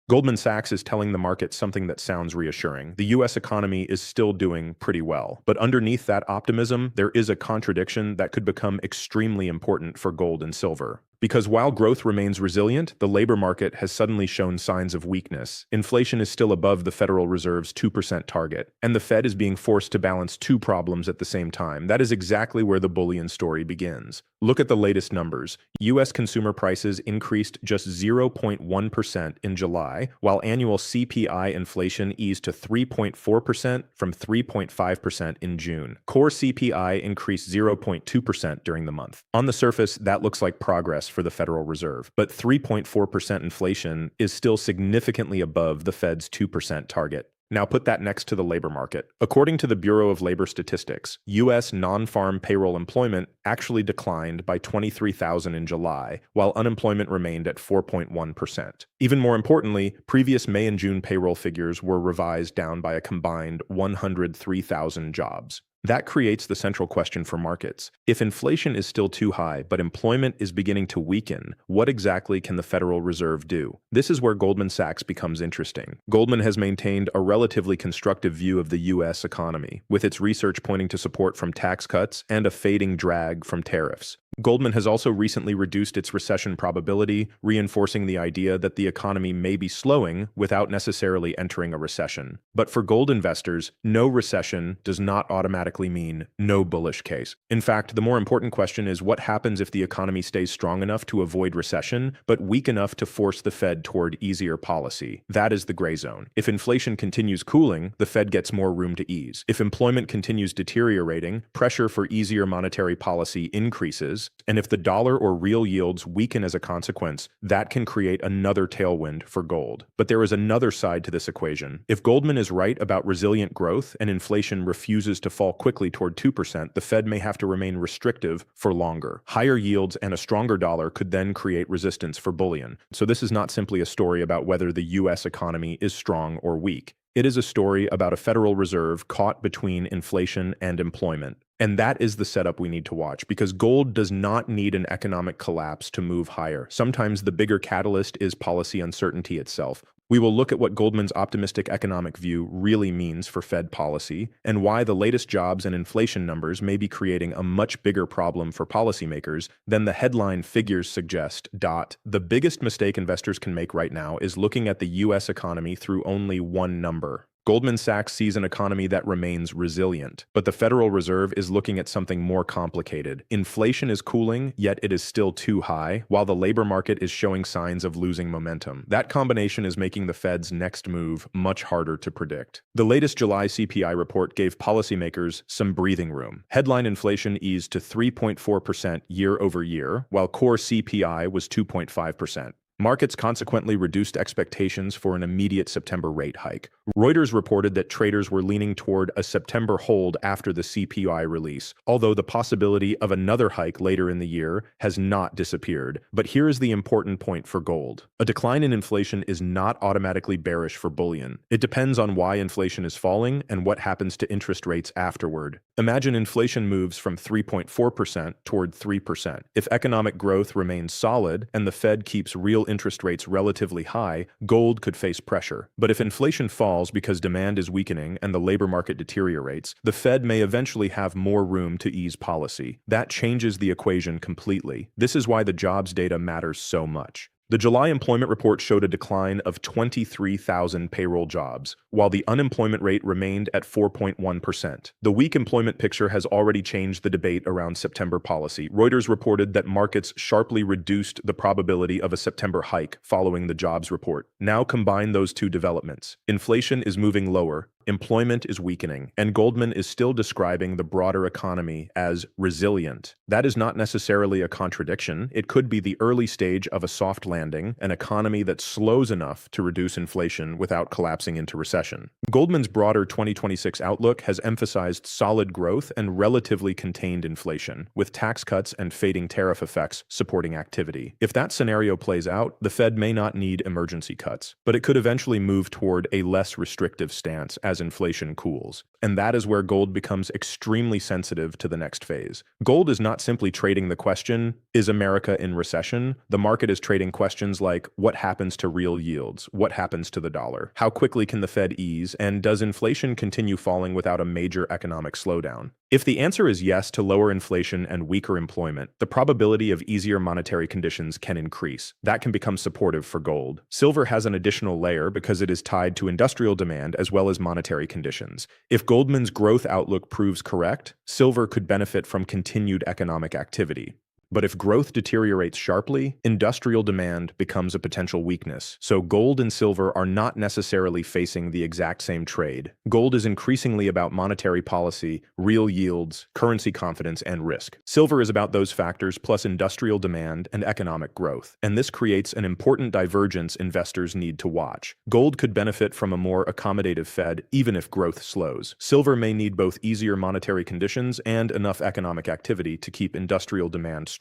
Goldman Sachs is telling the market something that sounds reassuring. The US economy is still doing pretty well. But underneath that optimism, there is a contradiction that could become extremely important for gold and silver. Because while growth remains resilient, the labor market has suddenly shown signs of weakness. Inflation is still above the Federal Reserve's 2% target, and the Fed is being forced to balance two problems at the same time. That is exactly where the bullion story begins. Look at the latest numbers. US consumer prices increased just 0.1% in July, while annual CPI inflation eased to 3.4% from 3.5% in June. Core CPI increased 0.2% during the month. On the surface, that looks like progress for the Federal Reserve, but 3.4% inflation is still significantly above the Fed's 2% target. Now put that next to the labor market. According to the Bureau of Labor Statistics, U.S. non-farm payroll employment actually declined by 23,000 in July, while unemployment remained at 4.1%. Even more importantly, previous May and June payroll figures were revised down by a combined 103,000 jobs. That creates the central question for markets. If inflation is still too high, but employment is beginning to weaken, what exactly can the Federal Reserve do? This is where Goldman Sachs becomes interesting. Goldman has maintained a relatively constructive view of the U.S. economy, with its research pointing to support from tax cuts and a fading drag from tariffs. Goldman has also recently reduced its recession probability, reinforcing the idea that the economy may be slowing without necessarily entering a recession. But for gold investors, no recession does not automatically mean no bullish case. In fact, the more important question is what happens if the economy stays strong enough to avoid recession, but weak enough to force the Fed toward easier policy. That is the gray zone. If inflation continues cooling, the Fed gets more room to ease. If employment continues deteriorating, pressure for easier monetary policy increases. And if the dollar or real yields weaken as a consequence, that can create another tailwind for gold. But there is another side to this equation. If Goldman is right about resilient growth and inflation refuses to fall quickly toward 2%, the Fed may have to remain restrictive for longer. Higher yields and a stronger dollar could then create resistance for bullion. So this is not simply a story about whether the US economy is strong or weak. It is a story about a Federal Reserve caught between inflation and employment. And that is the setup we need to watch, because gold does not need an economic collapse to move higher. Sometimes the bigger catalyst is policy uncertainty itself. We will look at what Goldman's optimistic economic view really means for Fed policy, and why the latest jobs and inflation numbers may be creating a much bigger problem for policymakers than the headline figures suggest. The biggest mistake investors can make right now is looking at the US economy through only one number. Goldman Sachs sees an economy that remains resilient, but the Federal Reserve is looking at something more complicated. Inflation is cooling, yet it is still too high, while the labor market is showing signs of losing momentum. That combination is making the Fed's next move much harder to predict. The latest July CPI report gave policymakers some breathing room. Headline inflation eased to 3.4% year over year, while core CPI was 2.5%. Markets consequently reduced expectations for an immediate September rate hike. Reuters reported that traders were leaning toward a September hold after the CPI release, although the possibility of another hike later in the year has not disappeared. But here is the important point for gold. A decline in inflation is not automatically bearish for bullion. It depends on why inflation is falling and what happens to interest rates afterward. Imagine inflation moves from 3.4% toward 3%. If economic growth remains solid and the Fed keeps real interest rates relatively high, gold could face pressure. But if inflation falls because demand is weakening and the labor market deteriorates, the Fed may eventually have more room to ease policy. That changes the equation completely. This is why the jobs data matters so much. The July employment report showed a decline of 23,000 payroll jobs, while the unemployment rate remained at 4.1%. The weak employment picture has already changed the debate around September policy. Reuters reported that markets sharply reduced the probability of a September hike following the jobs report. Now combine those two developments. Inflation is moving lower, employment is weakening, and Goldman is still describing the broader economy as resilient. That is not necessarily a contradiction. It could be the early stage of a soft landing, an economy that slows enough to reduce inflation without collapsing into recession. Goldman's broader 2026 outlook has emphasized solid growth and relatively contained inflation, with tax cuts and fading tariff effects supporting activity. If that scenario plays out, the Fed may not need emergency cuts, but it could eventually move toward a less restrictive stance as as inflation cools. And that is where gold becomes extremely sensitive to the next phase. Gold is not simply trading the question, is America in recession? The market is trading questions like, what happens to real yields? What happens to the dollar? How quickly can the Fed ease? And does inflation continue falling without a major economic slowdown? If the answer is yes to lower inflation and weaker employment, the probability of easier monetary conditions can increase. That can become supportive for gold. Silver has an additional layer because it is tied to industrial demand as well as monetary conditions. If Goldman's growth outlook proves correct, silver could benefit from continued economic activity. But if growth deteriorates sharply, industrial demand becomes a potential weakness. So gold and silver are not necessarily facing the exact same trade. Gold is increasingly about monetary policy, real yields, currency confidence, and risk. Silver is about those factors plus industrial demand and economic growth. And this creates an important divergence investors need to watch. Gold could benefit from a more accommodative Fed even if growth slows. Silver may need both easier monetary conditions and enough economic activity to keep industrial demand strong.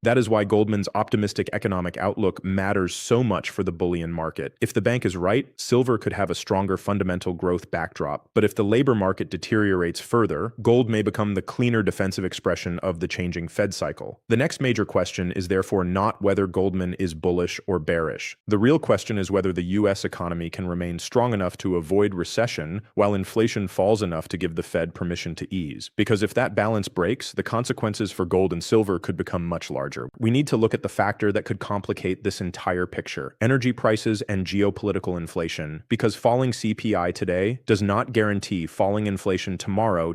That is why Goldman's optimistic economic outlook matters so much for the bullion market. If the bank is right, silver could have a stronger fundamental growth backdrop. But if the labor market deteriorates further, gold may become the cleaner defensive expression of the changing Fed cycle. The next major question is therefore not whether Goldman is bullish or bearish. The real question is whether the US economy can remain strong enough to avoid recession while inflation falls enough to give the Fed permission to ease. Because if that balance breaks, the consequences for gold and silver could become much larger. We need to look at the factor that could complicate this entire picture: energy prices and geopolitical inflation, because falling CPI today does not guarantee falling inflation tomorrow,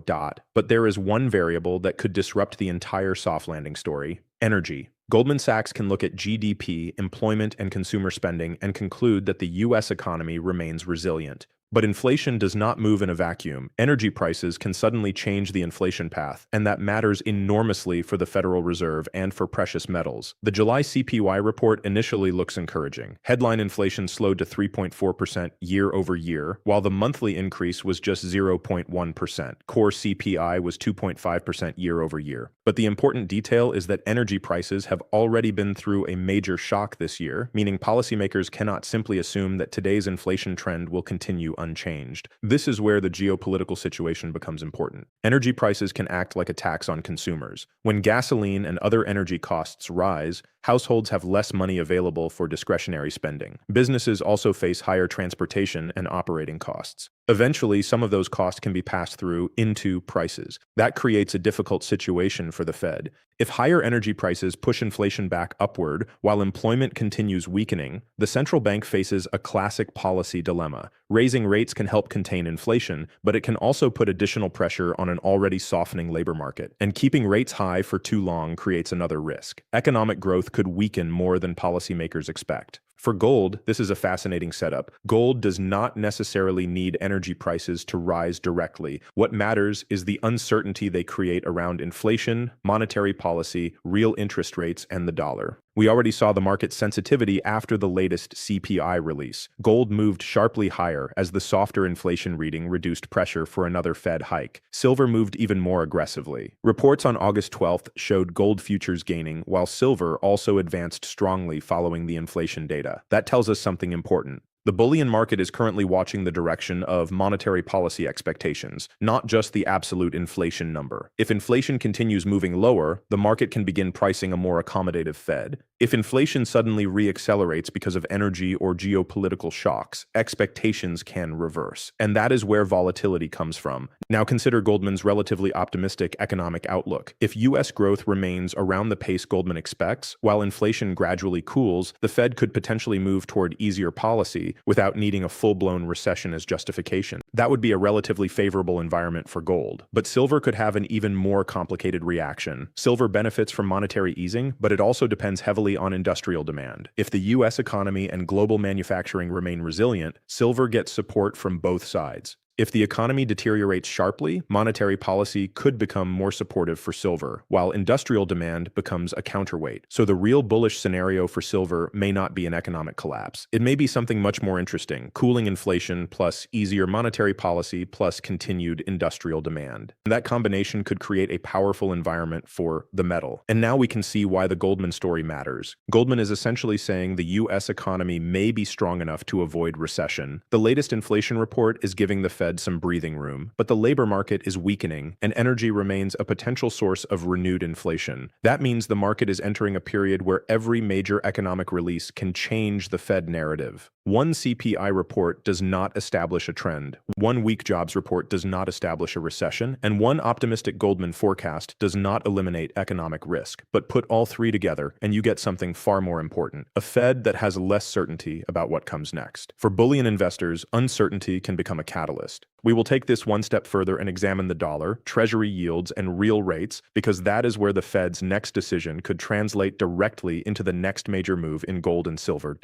but there is one variable that could disrupt the entire soft landing story: energy. Goldman Sachs can look at GDP, employment, and consumer spending and conclude that the US economy remains resilient. But inflation does not move in a vacuum. Energy prices can suddenly change the inflation path, and that matters enormously for the Federal Reserve and for precious metals. The July CPI report initially looks encouraging. Headline inflation slowed to 3.4% year over year, while the monthly increase was just 0.1%. Core CPI was 2.5% year over year. But the important detail is that energy prices have already been through a major shock this year, meaning policymakers cannot simply assume that today's inflation trend will continue unchanged. This is where the geopolitical situation becomes important. Energy prices can act like a tax on consumers. When gasoline and other energy costs rise, households have less money available for discretionary spending. Businesses also face higher transportation and operating costs. Eventually, some of those costs can be passed through into prices. That creates a difficult situation for the Fed. If higher energy prices push inflation back upward while employment continues weakening, the central bank faces a classic policy dilemma. Raising rates can help contain inflation, but it can also put additional pressure on an already softening labor market. And keeping rates high for too long creates another risk. Economic growth could weaken more than policymakers expect. For gold, this is a fascinating setup. Gold does not necessarily need energy prices to rise directly. What matters is the uncertainty they create around inflation, monetary policy, real interest rates, and the dollar. We already saw the market sensitivity after the latest CPI release. Gold moved sharply higher as the softer inflation reading reduced pressure for another Fed hike. Silver moved even more aggressively. Reports on August 12th showed gold futures gaining, while silver also advanced strongly following the inflation data. That tells us something important. The bullion market is currently watching the direction of monetary policy expectations, not just the absolute inflation number. If inflation continues moving lower, the market can begin pricing a more accommodative Fed. If inflation suddenly re-accelerates because of energy or geopolitical shocks, expectations can reverse. And that is where volatility comes from. Now consider Goldman's relatively optimistic economic outlook. If US growth remains around the pace Goldman expects, while inflation gradually cools, the Fed could potentially move toward easier policy without needing a full-blown recession as justification. That would be a relatively favorable environment for gold. But silver could have an even more complicated reaction. Silver benefits from monetary easing, but it also depends heavily on industrial demand. If the US economy and global manufacturing remain resilient, silver gets support from both sides. If the economy deteriorates sharply, monetary policy could become more supportive for silver, while industrial demand becomes a counterweight. So the real bullish scenario for silver may not be an economic collapse. It may be something much more interesting: cooling inflation plus easier monetary policy plus continued industrial demand. And that combination could create a powerful environment for the metal. And now we can see why the Goldman story matters. Goldman is essentially saying the US economy may be strong enough to avoid recession. The latest inflation report is giving the Fed Fed some breathing room, but the labor market is weakening, and energy remains a potential source of renewed inflation. That means the market is entering a period where every major economic release can change the Fed narrative. One CPI report does not establish a trend, one weak jobs report does not establish a recession, and one optimistic Goldman forecast does not eliminate economic risk. But put all three together, and you get something far more important: a Fed that has less certainty about what comes next. For bullion investors, uncertainty can become a catalyst. We will take this one step further and examine the dollar, treasury yields, and real rates, because that is where the Fed's next decision could translate directly into the next major move in gold and silver.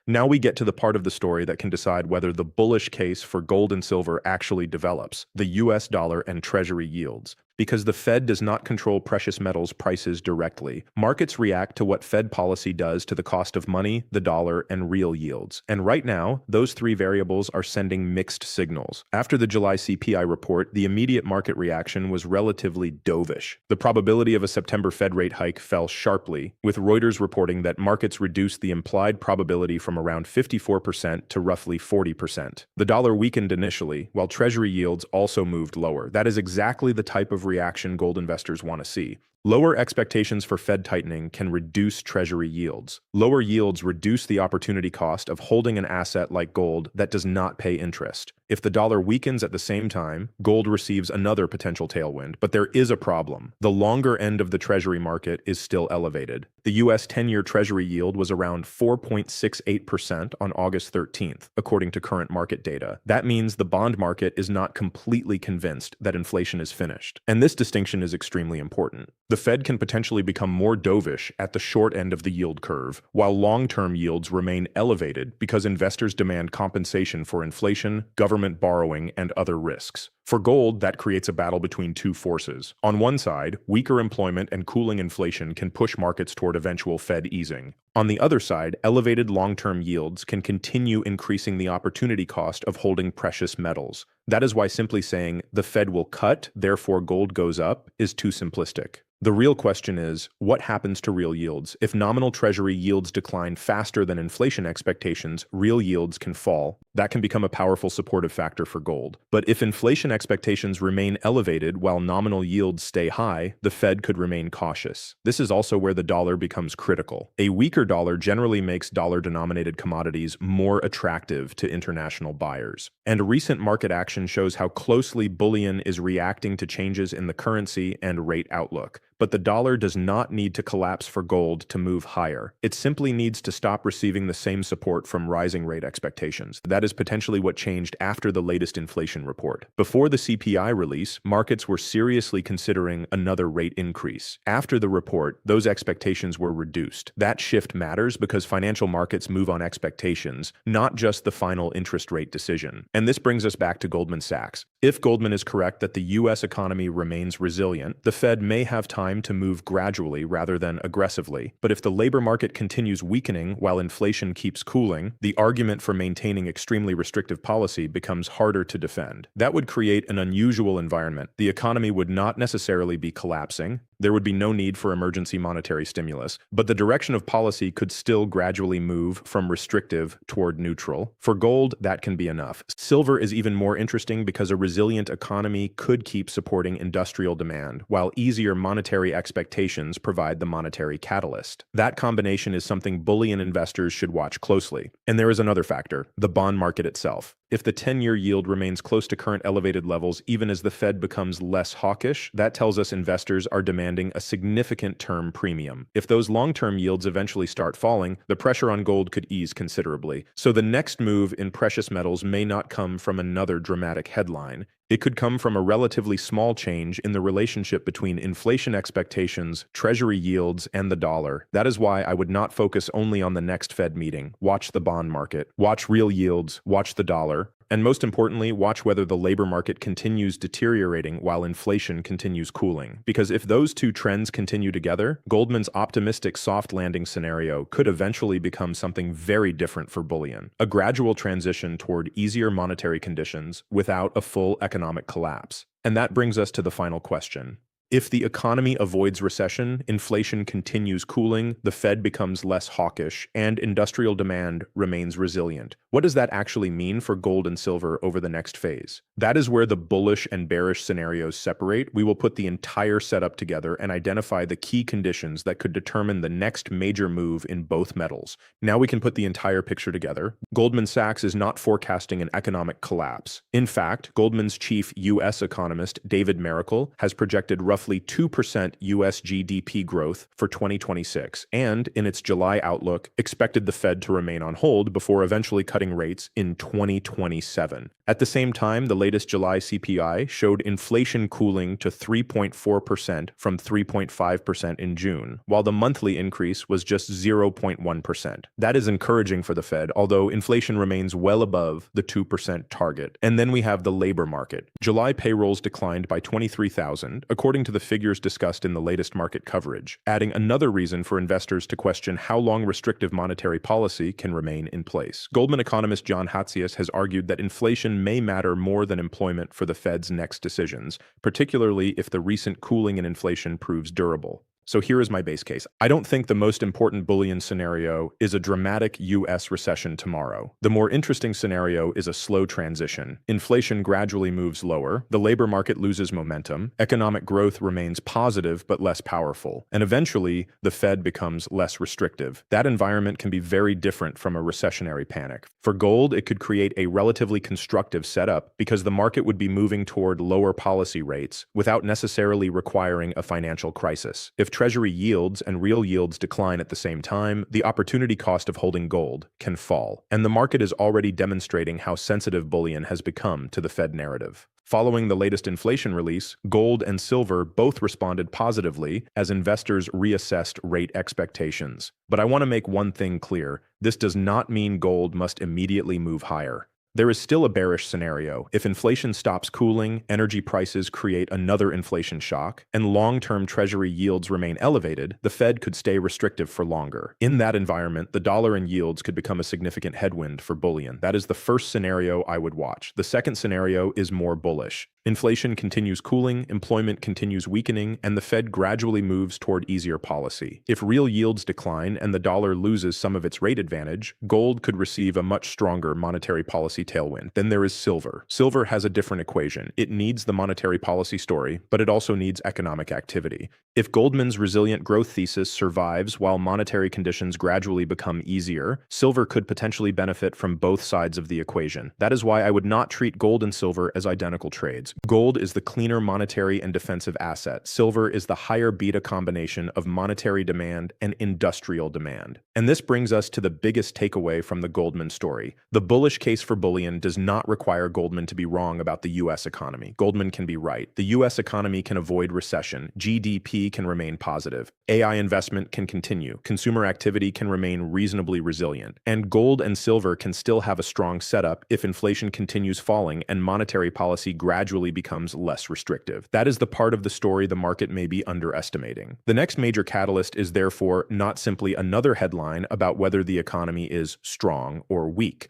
Now we get to the part of the story that can decide whether the bullish case for gold and silver actually develops: the US dollar and treasury yields. Because the Fed does not control precious metals prices directly, markets react to what Fed policy does to the cost of money, the dollar, and real yields. And right now, those three variables are sending mixed signals. After the July CPI report, the immediate market reaction was relatively dovish. The probability of a September Fed rate hike fell sharply, with Reuters reporting that markets reduced the implied probability from around 54% to roughly 40%. The dollar weakened initially, while treasury yields also moved lower. That is exactly the type of reaction gold investors want to see. Lower expectations for Fed tightening can reduce treasury yields. Lower yields reduce the opportunity cost of holding an asset like gold that does not pay interest. If the dollar weakens at the same time, gold receives another potential tailwind. But there is a problem. The longer end of the treasury market is still elevated. The US 10-year treasury yield was around 4.68% on August 13th, according to current market data. That means the bond market is not completely convinced that inflation is finished. And this distinction is extremely important. The Fed can potentially become more dovish at the short end of the yield curve, while long-term yields remain elevated because investors demand compensation for inflation, government borrowing, and other risks. For gold, that creates a battle between two forces. On one side, weaker employment and cooling inflation can push markets toward eventual Fed easing. On the other side, elevated long-term yields can continue increasing the opportunity cost of holding precious metals. That is why simply saying, the Fed will cut, therefore gold goes up, is too simplistic. The real question is, what happens to real yields? If nominal treasury yields decline faster than inflation expectations, real yields can fall. That can become a powerful supportive factor for gold. But if inflation expectations remain elevated while nominal yields stay high, the Fed could remain cautious. This is also where the dollar becomes critical. A weaker dollar generally makes dollar-denominated commodities more attractive to international buyers. And recent market action shows how closely bullion is reacting to changes in the currency and rate outlook. But the dollar does not need to collapse for gold to move higher. It simply needs to stop receiving the same support from rising rate expectations. That is potentially what changed after the latest inflation report. Before the CPI release, markets were seriously considering another rate increase. After the report, those expectations were reduced. That shift matters because financial markets move on expectations, not just the final interest rate decision. And this brings us back to Goldman Sachs. If Goldman is correct that the US economy remains resilient, the Fed may have time to move gradually rather than aggressively. But if the labor market continues weakening while inflation keeps cooling, the argument for maintaining extremely restrictive policy becomes harder to defend. That would create an unusual environment. The economy would not necessarily be collapsing. There would be no need for emergency monetary stimulus, but the direction of policy could still gradually move from restrictive toward neutral. For gold, that can be enough. Silver is even more interesting because a resilient economy could keep supporting industrial demand, while easier monetary expectations provide the monetary catalyst. That combination is something bullion investors should watch closely. And there is another factor: the bond market itself. If the 10-year yield remains close to current elevated levels, even as the Fed becomes less hawkish, that tells us investors are demanding a significant term premium. If those long-term yields eventually start falling, the pressure on gold could ease considerably. So the next move in precious metals may not come from another dramatic headline. It could come from a relatively small change in the relationship between inflation expectations, treasury yields, and the dollar. That is why I would not focus only on the next Fed meeting. Watch the bond market, watch real yields, watch the dollar, and most importantly, watch whether the labor market continues deteriorating while inflation continues cooling. Because if those two trends continue together, Goldman's optimistic soft landing scenario could eventually become something very different for bullion: a gradual transition toward easier monetary conditions without a full economic collapse. And that brings us to the final question. If the economy avoids recession, inflation continues cooling, the Fed becomes less hawkish, and industrial demand remains resilient. What does that actually mean for gold and silver over the next phase? That is where the bullish and bearish scenarios separate. We will put the entire setup together and identify the key conditions that could determine the next major move in both metals. Now we can put the entire picture together. Goldman Sachs is not forecasting an economic collapse. In fact, Goldman's chief U.S. economist, David Miracle, has projected roughly 2% U.S. GDP growth for 2026, and in its July outlook, expected the Fed to remain on hold before eventually cutting rates in 2027. At the same time, the latest July CPI showed inflation cooling to 3.4% from 3.5% in June, while the monthly increase was just 0.1%. That is encouraging for the Fed, although inflation remains well above the 2% target. And then we have the labor market. July payrolls declined by 23,000, according to the figures discussed in the latest market coverage, adding another reason for investors to question how long restrictive monetary policy can remain in place. Goldman economist John Hatzius has argued that inflation may matter more than employment for the Fed's next decisions, particularly if the recent cooling in inflation proves durable. So here is my base case. I don't think the most important Boolean scenario is a dramatic U.S. recession tomorrow. The more interesting scenario is a slow transition. Inflation gradually moves lower, the labor market loses momentum, economic growth remains positive but less powerful, and eventually the Fed becomes less restrictive. That environment can be very different from a recessionary panic. For gold, it could create a relatively constructive setup because the market would be moving toward lower policy rates without necessarily requiring a financial crisis. If Treasury yields and real yields decline at the same time, the opportunity cost of holding gold can fall, and the market is already demonstrating how sensitive bullion has become to the Fed narrative. Following the latest inflation release, gold and silver both responded positively as investors reassessed rate expectations. But I want to make one thing clear: this does not mean gold must immediately move higher. There is still a bearish scenario. If inflation stops cooling, energy prices create another inflation shock, and long-term Treasury yields remain elevated, the Fed could stay restrictive for longer. In that environment, the dollar and yields could become a significant headwind for bullion. That is the first scenario I would watch. The second scenario is more bullish. Inflation continues cooling, employment continues weakening, and the Fed gradually moves toward easier policy. If real yields decline and the dollar loses some of its rate advantage, gold could receive a much stronger monetary policy tailwind. Then there is silver. Silver has a different equation. It needs the monetary policy story, but it also needs economic activity. If Goldman's resilient growth thesis survives while monetary conditions gradually become easier, silver could potentially benefit from both sides of the equation. That is why I would not treat gold and silver as identical trades. Gold is the cleaner monetary and defensive asset. Silver is the higher beta combination of monetary demand and industrial demand. And this brings us to the biggest takeaway from the Goldman story. The bullish case for bullion does not require Goldman to be wrong about the U.S. economy. Goldman can be right. The U.S. economy can avoid recession. GDP can remain positive. AI investment can continue. Consumer activity can remain reasonably resilient. And gold and silver can still have a strong setup if inflation continues falling and monetary policy gradually becomes less restrictive. That is the part of the story the market may be underestimating. The next major catalyst is therefore not simply another headline about whether the economy is strong or weak.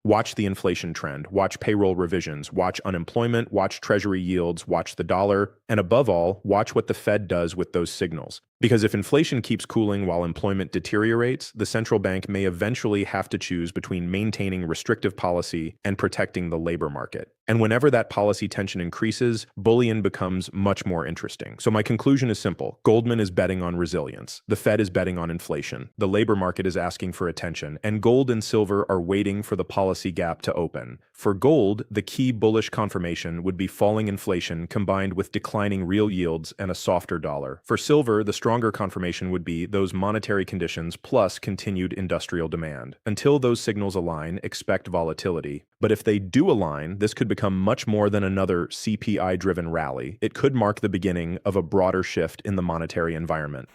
Watch the inflation trend, watch payroll revisions, watch unemployment, watch Treasury yields, watch the dollar, and above all, watch what the Fed does with those signals. Because if inflation keeps cooling while employment deteriorates, the central bank may eventually have to choose between maintaining restrictive policy and protecting the labor market. And whenever that policy tension increases, bullion becomes much more interesting. So my conclusion is simple. Goldman is betting on resilience. The Fed is betting on inflation. The labor market is asking for attention. And gold and silver are waiting for the policy gap to open. For gold, the key bullish confirmation would be falling inflation combined with declining real yields and a softer dollar. For silver, the stronger confirmation would be those monetary conditions plus continued industrial demand. Until those signals align, expect volatility. But if they do align, this could become much more than another CPI-driven rally. It could mark the beginning of a broader shift in the monetary environment.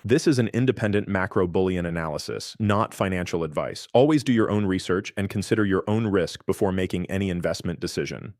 This is an independent macro bullion analysis, not financial advice. Always do your own research and consider your own risk before making any investment decision.